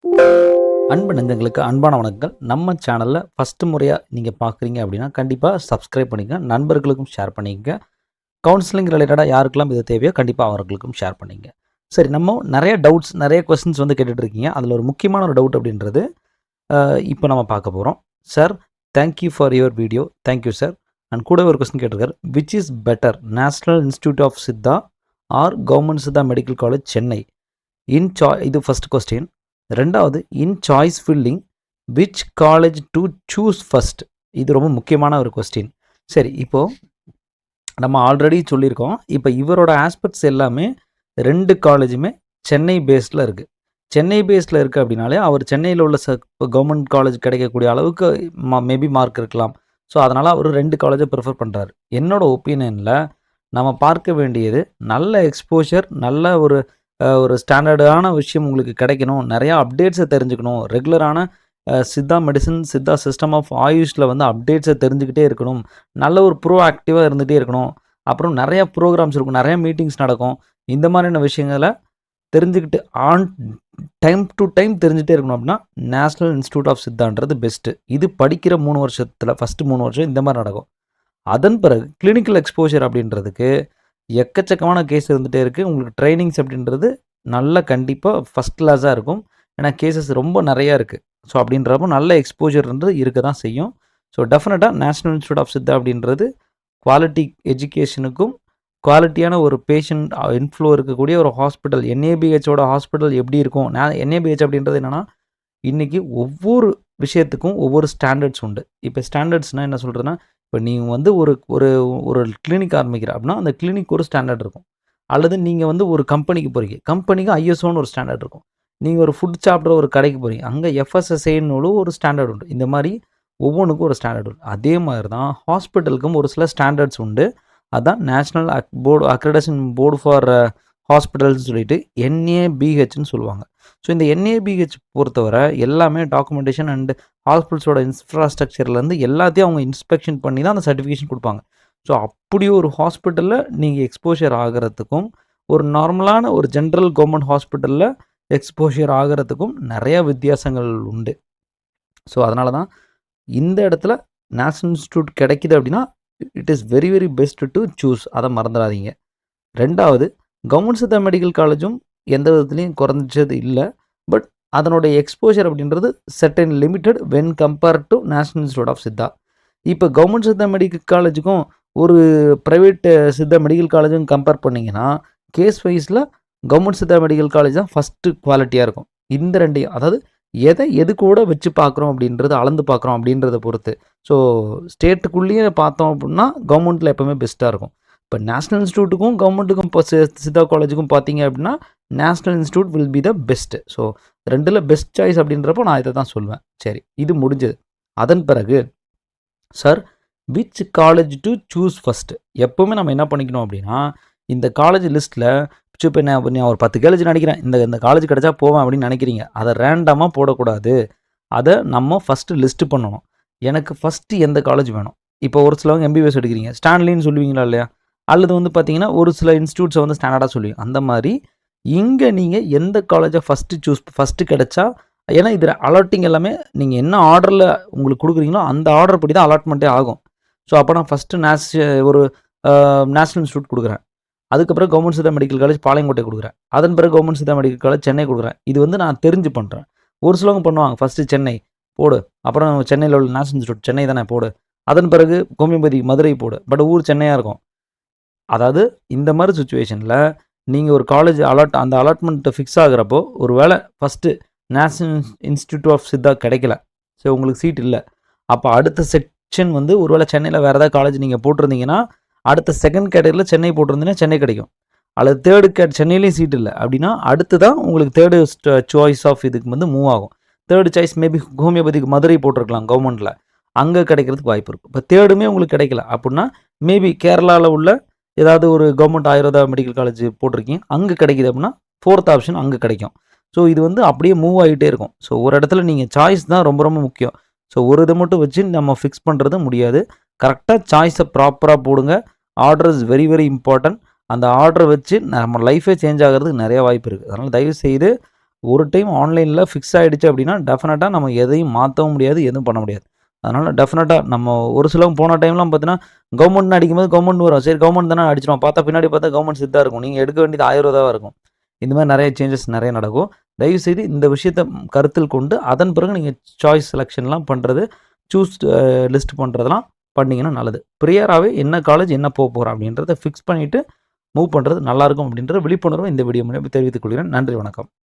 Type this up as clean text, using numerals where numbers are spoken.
அன்பு நெஞ்சங்களுக்கு அன்பான வணக்கங்கள். நம்ம சேனல்ல ஃபர்ஸ்ட் முறையா நீங்க பார்க்குறீங்க அப்படின்னா, கண்டிப்பா சப்ஸ்கிரைப் பண்ணிக்கங்க. நண்பர்களுக்கும் ஷேர் பண்ணிக்கங்க. கவுன்சிலிங் ரிலேட்டடா யாருக்கெல்லாம் இது தேவையோ கண்டிப்பா அவர்களுக்கும் ஷேர் பண்ணிக்கங்க. சரி, நம்ம நெறைய டவுட்ஸ், நெறைய கொஸ்டின்ஸ் வந்து கேட்டுட்டு இருக்கீங்க. அதில ஒரு முக்கியமான ஒரு டவுட் அப்படின்றது, இப்போ நம்ம பார்க்க போறோம். Sir, thank you for your video. Thank you sir. And கூடவே ஒரு கொஸ்டின் கேட்டிருக்காரு. Which is better national institute of Siddha or government Siddha medical college Chennai? இது ஃபர்ஸ்ட் கொஸ்டின். 2வது in choice filling which college to choose first? இது ரொம்ப முக்கியமான ஒரு question. சரி, இப்போ நம்ம ஆல்ரெடி சொல்லியிருக்கோம். இப்போ இவரோட ஆஸ்பெக்ட்ஸ் எல்லாமே 2 காலேஜுமே சென்னை பேஸ்டில் இருக்குது. சென்னை பேஸ்டில் இருக்குது அப்படின்னாலே அவர் சென்னையில் உள்ள கவர்மெண்ட் காலேஜ் கிடைக்கக்கூடிய அளவுக்கு மேபி மார்க் இருக்கலாம். ஸோ அதனால் அவர் 2 காலேஜை ப்ரிஃபர் பண்ணுறாரு. என்னோட ஒப்பீனியனில் நம்ம பார்க்க வேண்டியது நல்ல எக்ஸ்போஷர், நல்ல ஒரு ஸ்டாண்டர்டான விஷயம் உங்களுக்கு கிடைக்கணும், நிறையா அப்டேட்ஸை தெரிஞ்சுக்கணும், ரெகுலரான Siddha medicine, Siddha system of ஆயுஷில் வந்து அப்டேட்ஸை தெரிஞ்சுக்கிட்டே இருக்கணும், நல்ல ஒரு ப்ரோ ஆக்டிவாக இருந்துகிட்டே இருக்கணும், அப்புறம் நிறையா ப்ரோக்ராம்ஸ் இருக்கும், நிறையா மீட்டிங்ஸ் நடக்கும், இந்த மாதிரியான விஷயங்களை தெரிஞ்சுக்கிட்டு ஆன் டைம் டு டைம் தெரிஞ்சுட்டே இருக்கணும் அப்படின்னா நேஷ்னல் இன்ஸ்டியூட் ஆஃப் சித்தான்றது பெஸ்ட்டு. இது படிக்கிற 3 வருஷத்தில் ஃபஸ்ட்டு 3 வருஷம் இந்த மாதிரி நடக்கும். அதன் பிறகு கிளினிக்கல் எக்ஸ்போஷர் அப்படின்றதுக்கு எக்கச்சக்கமான கேஸ் இருந்துகிட்டே இருக்குது. உங்களுக்கு ட்ரைனிங்ஸ் அப்படின்றது நல்லா கண்டிப்பாக ஃபஸ்ட் கிளாஸாக இருக்கும். ஏன்னா கேசஸ் ரொம்ப நிறையா இருக்குது. ஸோ அப்படின்றப்போ நல்ல எக்ஸ்போஜர்ன்றது இருக்க தான் செய்யும். ஸோ டெஃபினட்டாக நேஷ்னல் இன்ஸ்டியூட் ஆஃப் சித்தா அப்படின்றது குவாலிட்டி எஜுகேஷனுக்கும் குவாலிட்டியான ஒரு பேஷண்ட் இன்ஃப்ளோ இருக்கக்கூடிய ஒரு ஹாஸ்பிட்டல். என்ஏபிஹெச்சோட ஹாஸ்பிட்டல் எப்படி இருக்கும்? என்ஏபிஹெச் அப்படின்றது என்னென்னா, இன்றைக்கி ஒவ்வொரு விஷயத்துக்கும் ஒவ்வொரு ஸ்டாண்டர்ட்ஸ் உண்டு. இப்போ ஸ்டாண்டர்ட்ஸ்னால் என்ன சொல்கிறதுன்னா, இப்போ நீங்கள் வந்து ஒரு ஒரு ஒரு கிளினிக் ஆரம்பிக்கிற அப்படின்னா அந்த கிளினிக் ஒரு ஸ்டாண்டர்ட் இருக்கும். அல்லது நீங்கள் வந்து ஒரு கம்பெனிக்கு போகிறீங்க, கம்பெனிக்கு ஐஎஸ்ஓன்னு ஒரு ஸ்டாண்டர்ட் இருக்கும். நீங்கள் ஒரு ஃபுட் சாப்பிட்ற ஒரு கடைக்கு போகிறீங்க, அங்கே எஃப்எஸ்எஸ்ஐன்னு ஒரு ஸ்டாண்டர்ட் உண்டு. இந்த மாதிரி ஒவ்வொன்றுக்கும் ஒரு ஸ்டாண்டர்ட் உண்டு. அதே மாதிரி தான் ஹாஸ்பிட்டலுக்கும் ஒரு சில ஸ்டாண்டர்ட்ஸ் உண்டு. அதுதான் நேஷ்னல் அக்ரெடிடேஷன் போர்டு ஃபார் ஹாஸ்பிட்டல்ஸ்னு சொல்லிட்டு என்ஏபிஹெச்னு சொல்லுவாங்க. ஸோ இந்த என்ஏபிஹெச் பொறுத்தவரை எல்லாமே டாக்குமெண்டேஷன் அண்ட் ஹாஸ்பிட்டல்ஸோட இன்ஃப்ராஸ்ட்ரக்சர்லேருந்து எல்லாத்தையும் அவங்க இன்ஸ்பெக்ஷன் பண்ணி தான் அந்த சர்டிஃபிகேஷன் கொடுப்பாங்க. ஸோ அப்படி ஒரு ஹாஸ்பிட்டலில் நீங்கள் எக்ஸ்போஷர் ஆகிறதுக்கும் ஒரு நார்மலான ஒரு ஜென்ரல் கவர்மெண்ட் ஹாஸ்பிட்டலில் எக்ஸ்போஷர் ஆகிறதுக்கும் நிறையா வித்தியாசங்கள் உண்டு. ஸோ அதனால தான் இந்த இடத்துல நேஷ்னல் இன்ஸ்டியூட் கிடைக்கிது அப்படின்னா it is very very best to choose. அதை மறந்துடாதீங்க. 2வது கவர்மெண்ட் சித்தா மெடிக்கல் காலேஜும் எந்த விதத்துலையும் குறைஞ்சது இல்லை. பட் அதனுடைய எக்ஸ்போஷர் அப்படின்றது certain limited when compare to national institute of Siddha. இப்போ கவர்மெண்ட் சித்தா மெடிக்கல் காலேஜுக்கும் ஒரு ப்ரைவேட் சித்தா மெடிக்கல் காலேஜும் கம்பேர் பண்ணிங்கன்னா கேஸ் வைஸில் கவர்மெண்ட் சித்தா மெடிக்கல் காலேஜ் தான் ஃபஸ்ட்டு குவாலிட்டியாக இருக்கும். இந்த ரெண்டையும், அதாவது எது கூட வச்சு பார்க்குறோம் அப்படின்றது, அளந்து பார்க்குறோம் அப்படின்றத பொறுத்து. ஸோ ஸ்டேட்டுக்குள்ளேயே பார்த்தோம் அப்படின்னா கவர்மெண்ட்டில் எப்போவுமே பெஸ்ட்டாக இருக்கும். இப்போ நேஷ்னல் இன்ஸ்டியூட்டுக்கும் கவர்மெண்ட்டுக்கும் இப்போ சித்தா காலேஜுக்கும் பார்த்தீங்க அப்படின்னா national institute will be the best. So 2ல் பெஸ்ட் சாய்ஸ் அப்படின்றப்போ நான் இதை தான் சொல்வேன். சரி, இது முடிஞ்சது. அதன் பிறகு sir, which college to choose first? எப்போவுமே நம்ம என்ன பண்ணிக்கணும் அப்படின்னா, இந்த காலேஜ் லிஸ்ட்டில் இப்போ நான் ஒரு 10 காலேஜ் நினைக்கிறேன், இந்த காலேஜ் கிடச்சா போவேன் அப்படின்னு நினைக்கிறீங்க. அதை ரேண்டமாக போடக்கூடாது. அதை நம்ம ஃபஸ்ட்டு லிஸ்ட்டு பண்ணணும். எனக்கு ஃபஸ்ட்டு எந்த காலேஜ் வேணும்? இப்போ ஒரு சிலவங்க எம்பிபிஎஸ் எடுக்கிறீங்க, ஸ்டான்லின்னு சொல்லுவீங்களா இல்லையா? அல்லது வந்து பார்த்தீங்கன்னா ஒரு சில இன்ஸ்டியூட்ஸை வந்து ஸ்டாண்டர்டாக சொல்லுவீங்க. அந்த மாதிரி இங்கே நீங்கள் எந்த காலேஜை ஃபஸ்ட்டு கிடச்சா, ஏன்னா இதில் அலாட்டிங் எல்லாமே நீங்கள் என்ன ஆர்டரில் உங்களுக்கு கொடுக்குறீங்களோ அந்த ஆர்டர் படி தான் அலாட்மெண்ட்டே ஆகும். ஸோ அப்போ நான் ஃபஸ்ட்டு நேஷ்னல் இன்ஸ்டியூட் கொடுக்குறேன். அதுக்கப்புறம் government Siddha medical college Palayamkottai கொடுக்குறேன். அதன் பிறகு government Siddha medical college Chennai கொடுக்குறேன். இது வந்து நான் தெரிஞ்சு பண்ணுறேன். ஒரு சிலவங்க பண்ணுவாங்க, ஃபஸ்ட்டு சென்னை போடு, அப்புறம் சென்னையில் உள்ள நேஷ்னல் இன்ஸ்டியூட் சென்னை தானே போடு, அதன் பிறகு ஹோமியோபதி மதுரை போடு, பட் ஊர் சென்னையாக இருக்கும். அதாவது இந்த மாதிரி சுச்சுவேஷனில் நீங்கள் ஒரு காலேஜ் அந்த அலாட்மெண்ட்டை ஃபிக்ஸ் ஆகிறப்போ ஒரு வேளை first national institute of Siddha கிடைக்கல, ஸோ உங்களுக்கு சீட் இல்லை, அப்போ அடுத்த செக்ஷன் வந்து ஒரு வேளை சென்னையில் வேறு ஏதாவது காலேஜ் நீங்கள் போட்டிருந்தீங்கன்னா அடுத்த செகண்ட் கேட்டகரியில் சென்னை போட்டிருந்தீங்கன்னா சென்னை கிடைக்கும். அல்லது தேர்டு சென்னையிலையும் சீட் இல்லை அப்படின்னா அடுத்து தான் உங்களுக்கு தேர்டு சாய்ஸ் ஆஃப் இதுக்கு வந்து மூவ் ஆகும். தேர்டு சாய்ஸ் மேபி ஹோமியோபதிக்கு மதுரை போட்டிருக்கலாம் கவர்மெண்ட்டில், அங்கே கிடைக்கிறதுக்கு வாய்ப்பு இருக்குது. இப்போ தேர்டுமே உங்களுக்கு கிடைக்கல அப்படின்னா மேபி கேரளாவில் உள்ள ஏதாவது ஒரு கவர்மெண்ட் ஆயுர்வேதா மெடிக்கல் காலேஜ் போட்டிருக்கீங்க, அங்கே கிடைக்கிது அப்படின்னா 4th ஆப்ஷன் அங்கே கிடைக்கும். ஸோ இது வந்து அப்படியே மூவ் ஆகிட்டே இருக்கும். ஸோ ஒரு இடத்துல நீங்கள் சாய்ஸ் தான் ரொம்ப ரொம்ப முக்கியம். ஸோ ஒரு இதை மட்டும் வச்சு நம்ம ஃபிக்ஸ் பண்ணுறது முடியாது. கரெக்டாக சாய்ஸை ப்ராப்பராக போடுங்க. Order is very very important. அந்த ஆர்டரை வச்சு நம்ம லைஃபே சேஞ்ச் ஆகிறதுக்கு நிறைய வாய்ப்பு இருக்குது. அதனால் தயவுசெய்து ஒரு டைம் ஆன்லைனில் ஃபிக்ஸ் ஆகிடுச்சு அப்படின்னா டெஃபினட்டாக நம்ம எதையும் மாற்றவும் முடியாது, எதுவும் பண்ண முடியாது. அதனால் டெஃபினட்டாக நம்ம ஒரு சிலவங்க போன டைம்லாம் பார்த்தீங்கன்னா, கவர்மெண்ட்னு அடிக்கும்போது கவர்மெண்ட் வரும். சரி கவர்மெண்ட் தானே அடிச்சிடும். பார்த்தா பின்னாடி பார்த்தா கவர்மெண்ட் சித்தா இருக்கும். நீங்கள் எடுக்க வேண்டியது ரூ. 1000 இருக்கும். இந்த மாதிரி நிறைய சேஞ்சஸ் நிறைய நடக்கும். தயவுசெய்து இந்த விஷயத்த கருத்தில் கொண்டு அதன் பிறகு நீங்கள் சாய்ஸ் செலெக்ஷன்லாம் பண்ணுறது, சூஸ் லிஸ்ட் பண்ணுறதெல்லாம் பண்ணிங்கன்னா நல்லது. ப்ரியராகவே என்ன காலேஜ் என்ன போகிறோம் அப்படின்றத ஃபிக்ஸ் பண்ணிவிட்டு மூவ் பண்ணுறது நல்லாயிருக்கும் அப்படின்ற விழிப்புணர்வை இந்த வீடியோ மூலியமாக தெரிவித்துக் கொள்கிறேன். நன்றி, வணக்கம்.